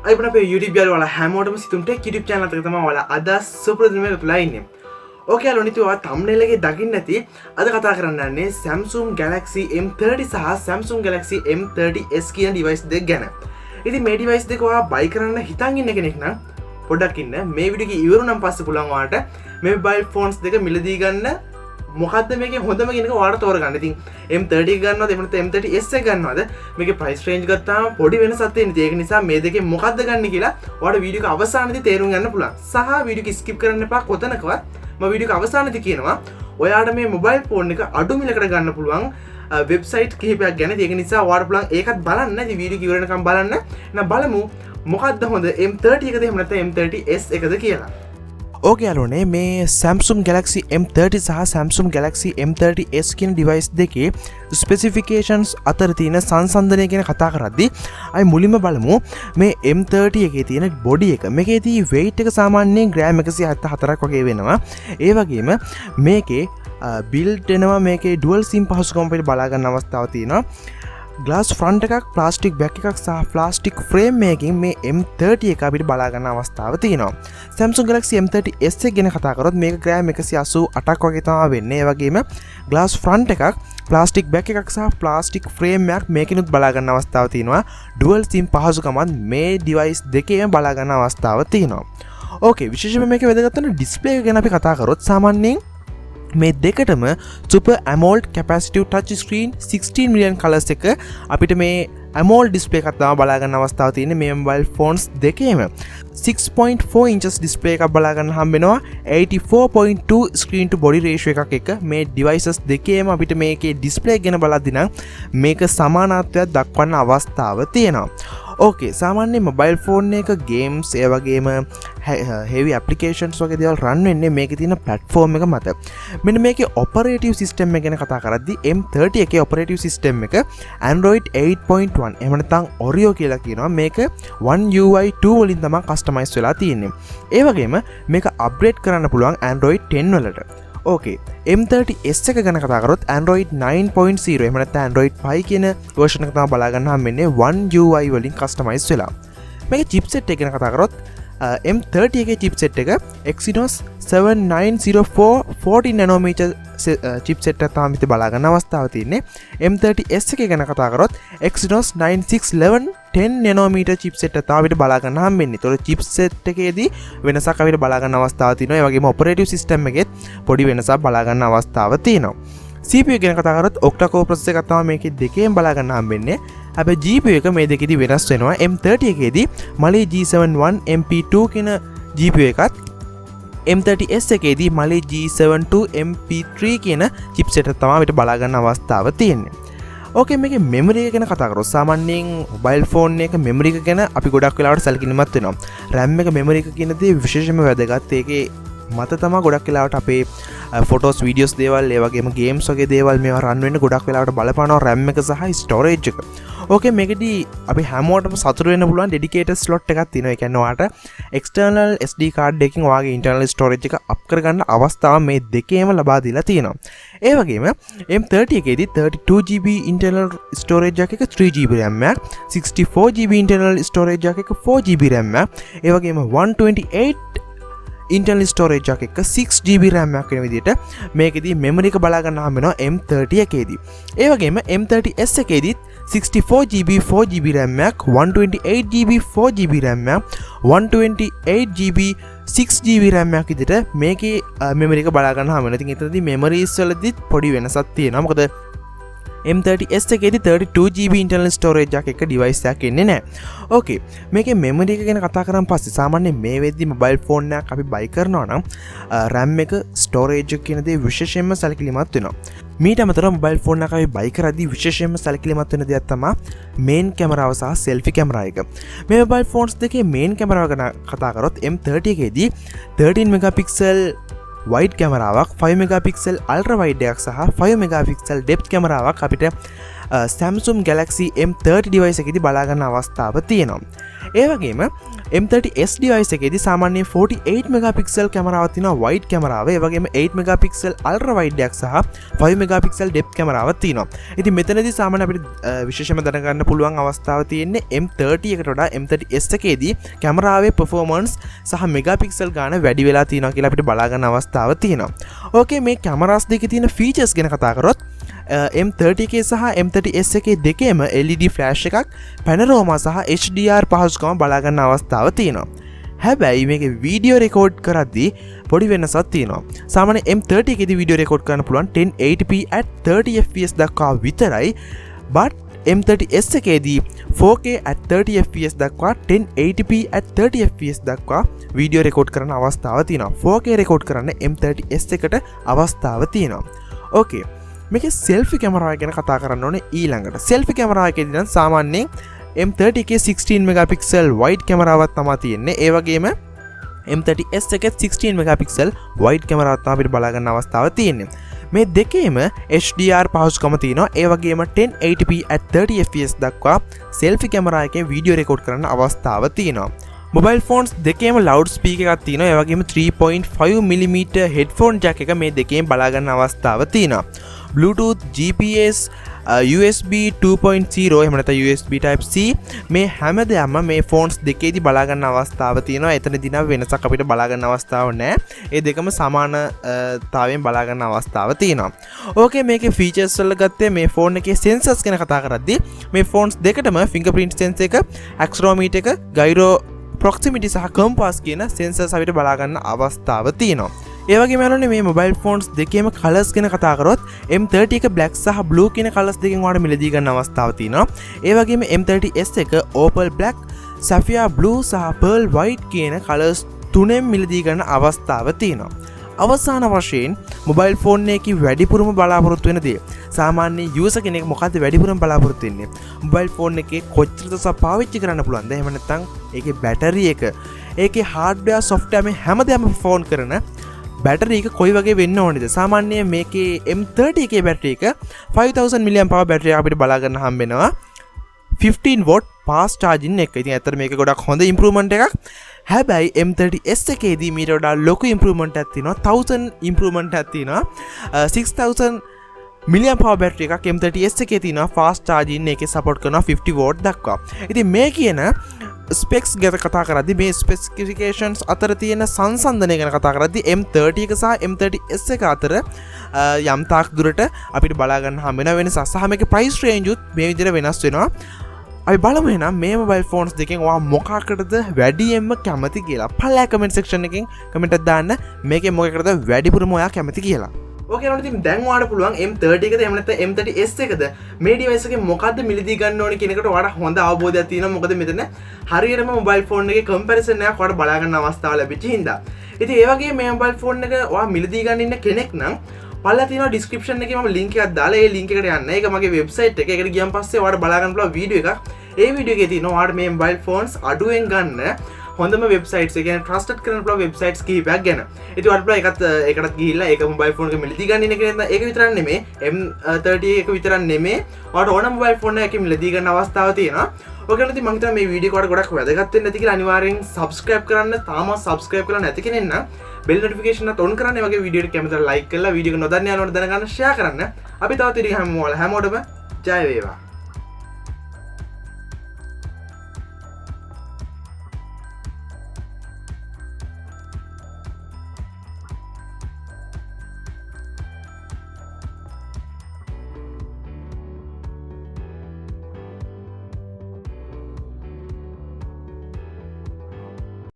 අයිබන අපේ YouTube යාළුවෝ හැමෝටම sithumtech YouTube channel එකට තමයි ඔයාලා අද සුපුරුදුම වෙලා ඉන්නේ. ඕකේ යාළුවෝ නිති ඔයා thumbnail එකේ දකින්න නැති අද කතා කරන්න යන්නේ Samsung Galaxy M30 සහ Samsung Galaxy M30'S කියන device දෙක ගැන. ඉතින් මේ device දෙක ඔයා buy කරන්න හිතන් ඉන්න කෙනෙක් නම් පොඩ්ඩක් ඉන්න. මේ වීඩියෝ එක ඉවරුනන් පස්සේ පුළුවන් ඔයාලට මේ mobile phones දෙක මිලදී ගන්න මොකද්ද මේකේ හොඳම කියන එක ඔයාලට තෝරගන්න. ඉතින් M30 ගන්නවද එහෙම නැත්නම් M30'S එක ගන්නවද? මේකේ price range ගත්තාම පොඩි වෙනසක් තියෙනවා. ඒක නිසා මේ දෙකෙන් මොකද්ද ගන්න කියලා ඔයාලට වීඩියෝ එක අවසානයේදී තේරුම් ගන්න පුළුවන්. සහ වීඩියෝ එක skip කරන්න එපා කොතනකවත්. මම වීඩියෝ එක අවසානයේදී කියනවා ඔයාලට මේ mobile phone එක අඩු මිලකට ගන්න පුළුවන් website කිහිපයක් ගැන. ඒක නිසා ඔයාලට පුළුවන් ඒකත් බලන්න. ඉතින් වීඩියෝ එක ඉවර වෙනකම් බලන්න. එහෙනම් බලමු මොකද්ද හොඳ M30 එකද එහෙම නැත්නම් M30'S එකද කියලා. ඕකේ යාළුවනේ මේ Samsung Galaxy M30 සහ Samsung Galaxy M30'S කියන device දෙකේ specifications අතර තියෙන සංසන්දනය ගැන කතා කරද්දී අපි මුලින්ම බලමු මේ M30 එකේ තියෙන body එක. මේකේ තියෙන weight එක සාමාන්‍යයෙන් gram 174ක් වගේ වෙනවා. ඒ වගේම මේකේ built වෙනවා මේකේ dual sim පහසුකම් අපිට බලා ගන්න අවස්ථාවක් තියෙනවා. glass front එකක් plastic back එකක් සහ plastic frame එකකින් මේ M30 එක අපිට බලා ගන්න අවස්ථාවක් තියෙනවා. Samsung Galaxy M30'S එක ගැන කතා කරොත් මේක gram 188ක් වගේ තමයි වෙන්නේ. ඒ වගේම glass front එකක් plastic back එකක් සහ plastic frame එකක් මේකිනුත් බලා ගන්න අවස්ථාවක් තියෙනවා. dual sim පහසුකමත් මේ device දෙකේම බලා ගන්න අවස්ථාවක් තියෙනවා. ඕකේ විශේෂයෙන්ම මේකේ වැදගත් වෙන display එක ගැන අපි කතා කරොත් සාමාන්‍යයෙන් මේ දෙකටම Super AMOLED capacitive touch screen 16 million colors එක අපිට මේ AMOLED display එකක් තමයි බලා ගන්න අවස්ථාව තියෙන්නේ මේ mobile phones දෙකේම 6.4 inches display එකක් බලා ගන්න හම්බ වෙනවා 84.2 screen to body ratio එකක් එක මේ devices දෙකේම අපිට මේකේ display ගැන බලද්දී නම් මේක සමානත්වයක් දක්වන්න අවස්ථාව තියෙනවා. ඕකේ සාමාන්‍ය මොබයිල් ෆෝන් එක ගේම්ස් ඒ වගේම heavy applications වගේ දේවල් run වෙන්නේ මේකේ තියෙන platform එක මත. මෙන්න මේකේ operative system එක ගැන කතා කරද්දී M30 එකේ operative system එක Android 8.1 එහෙම නැත්නම් Oreo කියලා කියනවා. මේක One UI 2 වලින් තමයි customize වෙලා තියෙන්නේ. ඒ වගේම මේක upgrade කරන්න පුළුවන් Android 10 වලට. ඕකේ M30'S එක ගැන කතා කරොත් Android 9.0 එහෙම නැත්නම් Android 5 කියන version එක තමයි බලා ගන්න හම්බෙන්නේ One UI වලින් customize වෙලා. මේකේ chipset එක ගැන කතා කරොත් M30 එකේ chipset එක Exynos 7904 14 nanometer chipset එක තමයි මෙතන බලා ගන්න අවස්ථාව තියෙන්නේ. M30'S එක ගැන කතා කරොත් Exynos 9611 10 nanometer chipset එක තමයි අපිට බලා ගන්න හම්බෙන්නේ. ඒතකොට chipset එකේදී වෙනසක් අපිට බලා ගන්න අවස්ථාවක් තියෙනවා. ඒ වගේම operative system එකෙත් පොඩි වෙනසක් බලා ගන්න අවස්ථාවක් තියෙනවා. CPU ගැන කතා කරොත් octa core processor එකක් තමයි මේකේ දෙකේම බලා ගන්න හම්බෙන්නේ. හැබැයි GPU එක මේ දෙකේදී වෙනස් වෙනවා. M30 එකේදී Mali G71 MP2 කියන GPU එකත් M30'S එකේදී Mali G72 MP3 කියන chipset එක තමයි අපිට බලා ගන්න අවස්ථාව තියෙන්නේ. ඕකේ මේකේ memory එක ගැන කතා කරොත් සාමාන්‍යයෙන් mobile phone එක memory එක ගැන අපි ගොඩක් වෙලාවට සැලකිලිමත් වෙනවා. RAM එක memory එක කියන දේ විශේෂයෙන්ම වැදගත්. ඒකේ මත තමයි ගොඩක් වෙලාවට අපේ photos videos දේවල් ඒ වගේම games වගේ දේවල් මේවා run වෙන්න ගොඩක් වෙලාවට බලපානවා RAM එක සහ storage එක. ඕකේ මේකදී අපි හැමෝටම සතුටු වෙන්න පුළුවන් dedicated slot එකක් තියෙනවා. ඒ කියන්නේ ඔයාලට external SD card එකකින් ඔයාගේ internal storage එක up කරගන්න අවස්ථාව මේ දෙකේම ලබා දීලා තියෙනවා. ඒ වගේම M30 එකේදී 32GB internal storage එකක 3GB RAM එකක් 64GB internal storage එකක 4GB RAM එකක් ඒ වගේම 128 internal storage එකක 6GB RAM එකක් වෙන විදිහට මේකෙදී memory එක බලා ගන්න හම්බ වෙනවා M30 එකේදී. ඒ වගේම M30'S එකේදී 64GB 4GB RAM එකක් 128GB 4GB RAM එකක් 128GB 6GB RAM එකක් විදිහට මේකේ memory එක බලා ගන්න හම්බ වෙනවා. ඉතින් එතනදී memories වලදීත් පොඩි වෙනසක් තියෙනවා. මොකද M30'S එකේදී 32GB internal storage එකක device එකක් එන්නේ නැහැ. ඕකේ මේකේ memory එක ගැන කතා කරන් පස්සේ සාමාන්‍යයෙන් මේ වෙද්දි mobile phone එකක් අපි buy කරනවා නම් RAM එක storage එක කියන දේ විශේෂයෙන්ම සැලකිලිමත් වෙනවා. මීට අමතරව mobile phone එකක් අපි buy කරද්දී විශේෂයෙන්ම සැලකිලිමත් වෙන දෙයක් තමයි main camera සහ selfie camera එක. මේ mobile phones දෙකේ main camera ගැන කතා කරොත් M30 එකේදී 13 megapixel wide කැමරාවක් 5 megapixel ultra wide එකක් සහ 5 megapixel depth කැමරාවක් අපිට Samsung Galaxy M30 device එකේදී බලා ගන්න අවස්ථාව තියෙනවා. ඒ වගේම M30's device එකේදී සාමාන්‍යයෙන් 48 megapixel කැමරාවක් තියෙනවා wide කැමරාව. ඒ වගේම 8 megapixel ultra wide එකක් සහ 5 megapixel depth කැමරාවක් තියෙනවා. ඉතින් මෙතනදී සාමාන්‍ය අපිට විශේෂයෙන්ම දැනගන්න පුළුවන් අවස්ථාව තියෙන්නේ M30 එකට වඩා M30's එකේදී කැමරාවේ performance සහ megapixel ගාන වැඩි වෙලා තියෙනවා කියලා අපිට බලා ගන්න අවස්ථාව තියෙනවා. ඕකේ මේ කැමරාස් දෙකේ තියෙන features ගැන කතා කරොත් M30K සහ M30's එකේ දෙකේම LED flash එකක් panorama සහ HDR පහසුකම බලා ගන්න අවස්ථාව තියෙනවා. හැබැයි මේකේ වීඩියෝ රෙකෝඩ් කරද්දී පොඩි වෙනසක් තියෙනවා. සාමාන්‍ය M30 එකේදී වීඩියෝ රෙකෝඩ් කරන්න පුළුවන් 1080p at 30 fps දක්වා විතරයි. but M30's එකේදී 4K at 30 fps දක්වා 1080p at 30 fps දක්වා වීඩියෝ රෙකෝඩ් කරන්න අවස්ථාව තියෙනවා. 4K රෙකෝඩ් කරන්න M30's එකට අවස්ථාව තියෙනවා. ඕකේ. මේක සෙල්ෆි කැමරාව ගැන කතා කරන්න ඕනේ ඊළඟට. සෙල්ෆි කැමරාව එකේදී නම් සාමාන්‍යයෙන් M30K 16 megapixel wide කැමරාවක් තමයි තියෙන්නේ. ඒ වගේම M30's එකේ 16 megapixel wide කැමරාවක් තමයි අපිට බලා ගන්න අවස්ථාව තියෙන්නේ. මේ දෙකේම HDR පහසුකම තියෙනවා. ඒ වගේම 1080p at 30 fps දක්වා සෙල්ෆි කැමරාව එකේ වීඩියෝ රෙකෝඩ් කරන්න අවස්ථාව තියෙනවා. මොබයිල් ෆෝන්ස් දෙකේම ලවුඩ් ස්පීකර් එකක් තියෙනවා. ඒ වගේම 3.5mm හෙඩ්ෆෝන් ජැක් එක මේ දෙකේම බලා ගන්න අවස්ථාව තියෙනවා. Bluetooth, GPS, USB 2.0 එහෙම නැත්නම් USB type C මේ හැම දෙයක්ම මේ ෆෝන්ස් දෙකේදී බලා ගන්න අවස්ථාව තියෙනවා. එතනදී නම් වෙනසක් අපිට බලා ගන්න අවස්ථාවක් නැහැ. ඒ දෙකම සමානතාවයෙන් බලා ගන්න අවස්ථාව තියෙනවා. ඕකේ මේකේ ෆීචර්ස් වල ගත්තේ මේ ෆෝන් එකේ සෙන්සර්ස් ගැන කතා කරද්දී මේ ෆෝන්ස් දෙකටම fingerprint sensor එක, accelerometer එක, gyro proximity සහ compass කියන sensors අපිට බලා ගන්න අවස්ථාව තියෙනවා. ඒ වගේම යනෝනේ මේ මොබයිල් ෆෝන්ස් දෙකේම කලර්ස් ගැන කතා කරොත් M30 එක black සහ blue කියන කලර්ස් දෙකෙන් ඔයාලට මිලදී ගන්න අවස්ථාව තියෙනවා. ඒ වගේම M30's එක opal black, sapphire blue සහ pearl white කියන කලර්ස් තුනෙන් මිලදී ගන්න අවස්ථාව තියෙනවා. අවසාන වශයෙන් මොබයිල් ෆෝන් එකේ වැඩිපුරම බලාපොරොත්තු වෙන දේ සාමාන්‍ය යූසර් කෙනෙක් මොකද්ද වැඩිපුරම බලාපොරොත්තු වෙන්නේ? මොබයිල් ෆෝන් එකේ කොච්චර තස පාවිච්චි කරන්න පුළුවන්ද? එහෙම නැත්නම් ඒකේ බැටරි එක, ඒකේ හાર્ඩ්වෙයාර් සොෆ්ට්වෙයාර් මේ හැමදේම ෆෝන් කරන බැටරි එක කොයි වගේ වෙන්න ඕනේද? සාමාන්‍යයෙන් මේකේ M30 එකේ බැටරි එක 5000 mAh බැටරි එක අපිට බලා ගන්න හම්බ වෙනවා 15 watt fast charging එක. ඉතින් ඇත්තට මේක ගොඩක් හොඳ ඉම්ප්‍රූව්මන්ට් එකක්. හැබැයි M30's එකේදී මීට වඩා ලොකු ඉම්ප්‍රූව්මන්ට් එකක් තියෙනවා. 1000 ඉම්ප්‍රූව්මන්ට් එකක් තියෙනවා. 6000 mAh බැටරි එකක් M30's එකේ තියෙනවා. fast charging එකේ support කරනවා 50 watt දක්වා. ඉතින් මේ කියන ස්පෙක්ස් ගැන කතා කරද්දී මේ ස්පෙસિෆිකේෂන්ස් අතර තියෙන සංසන්දනය ගැන කතා කරද්දී M30 එක සහ M30's එක අතර යම් තාක් දුරට අපිට බලා ගන්න හම්බ වෙන වෙනස සහ මේකේ ප්‍රයිස් රේන්ජ් උත් මේ විදිහට වෙනස් වෙනවා. අපි බලමු එහෙනම් මේ මොබයිල් ෆෝන්ස් දෙකෙන් ඔයා මොකකටද වැඩියෙන්ම කැමති කියලා. පළලා කමෙන්ට් සෙක්ෂන් එකෙන් කමෙන්ට් එකක් දාන්න මේකෙන් මොකකටද වැඩිපුරම ඔයා කැමති කියලා. ඕකේ නේද? ඉතින් දැන් ඔයාලට පුළුවන් M30 එකද එහෙම නැත්නම් M30's එකද මේ ඩිවයිස් එකේ මොකද්ද මිලදී ගන්න ඕනේ කියන එකට ඔයාලට හොඳ අවබෝධයක් තියෙනවා. මොකද මෙතන හරියටම මොබයිල් ෆෝන් එකේ කම්පැරිසන් එකක් ඔයාලට බලා ගන්න අවස්ථාව ලැබිච්ච හින්දා. ඉතින් ඒ වගේ මේ මොබයිල් ෆෝන් එක ඔයා මිලදී ගන්න ඉන්න කෙනෙක් නම් පල්ලා තියෙනවා ඩිස්ක්‍රිප්ෂන් එකේ මම ලින්ක් එකක් දාලා ඒ ලින්ක් එකට යන්න. ඒක මගේ වෙබ්සයිට් එක. ඒකට ගියන් පස්සේ ඔයාලට බලා ගන්න පුළුවන් වීඩියෝ එකක්. ඒ වීඩියෝ එකේ තියෙනවා ඔයාලට මේ මොබයිල් ෆෝන්ස් අඩුවෙන් ගන්න හොඳම වෙබ්සයිට්ස් ඒ කියන්නේ ට්‍රස්ටඩ් කරන්න පුළුවන් වෙබ්සයිට්ස් කිහිපයක් ගැන. ඉතින් ඔයාලට පුළුවන් ඒකටත් ගිහිල්ලා ඒක මොබයිල් ෆෝන් එක මිලදී ගන්න ඉන්න කෙනෙක් නම් ඒක විතරක් නෙමෙයි M30 එක විතරක් නෙමෙයි ඔයාලට ඕන මොබයිල් ෆෝන් එකකින් මිලදී ගන්න අවස්ථාව තියෙනවා. ඔකන ඉතින් මම හිතනවා මේ වීඩියෝ එක ගොඩක් වැදගත් වෙන්න ඇති කියලා අනිවාර්යෙන් subscribe කරන්න. තාමත් subscribe කරලා නැති කෙනෙක් නම් bell notification එක on කරන්න. ඒ වගේ වීඩියෝ එක කැමතිද like කරලා වීඩියෝ එක නොදන්න යනවනේ දැනගන්න share කරන්න. අපි තවත් ඉතින් හැමෝටම ජය වේවා.